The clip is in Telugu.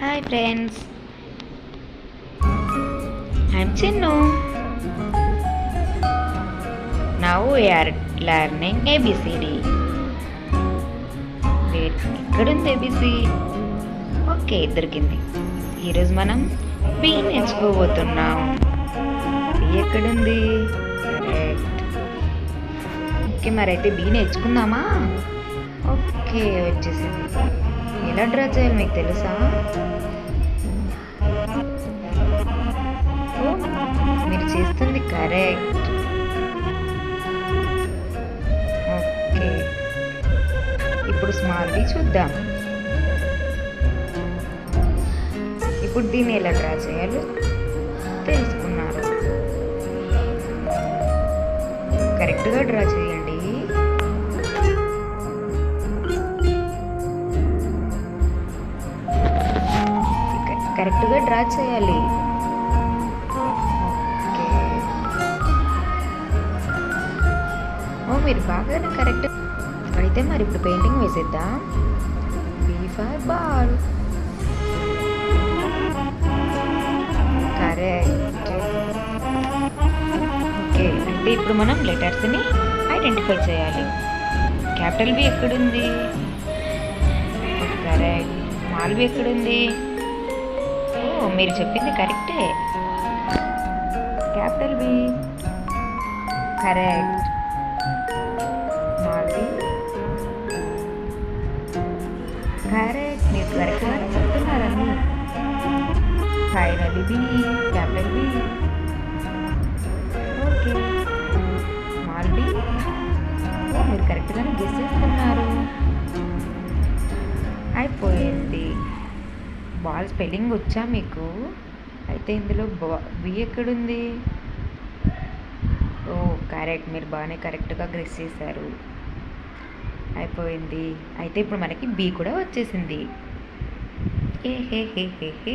Hi friends, I'm Chinnu. Now we are learning ABCD. Wait, ఎక్కడుంది ABC? ఓకే దొరికింది. ఈరోజు మనం B నేర్చుకోబోతున్నాం. B ఎక్కడుంది? కరెక్ట్. ఓకే మరైతే B నేర్చుకుందామా? ఓకే వచ్చేసింది. ఎలా డ్రా చేయాలి మీకు తెలుసా? మీరు చేస్తుంది కరెక్ట్. ఓకే ఇప్పుడు స్మాల్ బి చూద్దాం. ఇప్పుడు దీన్ని ఎలా డ్రా చేయాలో తెలుసుకున్నారు. కరెక్ట్గా డ్రా చేయండి. కరెక్ట్గా డ్రా చేయాలి. మీరు బాగానే కరెక్ట్. అయితే మరి ఇప్పుడు పెయింటింగ్ వేసేద్దాం. B for ball. Correct. Okay అంటే ఇప్పుడు మనం లెటర్స్ని ఐడెంటిఫై చేయాలి. క్యాపిటల్ బి ఎక్కడుంది? కరెక్ట్. స్మాల్ బి ఎక్కడుంది? ఓ మీరు చెప్పింది కరెక్టే. Capital B correct. కరెక్ట్. మీరు కరెక్ట్గానే చెప్తున్నారని. Final B capital B. Okay small B. మీరు కరెక్ట్గానే గెస్ చేస్తున్నారు. అయిపోయింది. బాల్ స్పెల్లింగ్ వచ్చా మీకు? అయితే ఇందులో బి ఎక్కడుంది? ఓ కరెక్ట్. మీరు బాగానే కరెక్ట్గా గెస్ చేశారు. అయిపోయింది. అయితే ఇప్పుడు మనకి బి కూడా వచ్చేసింది. ఏ హే హే హే హే.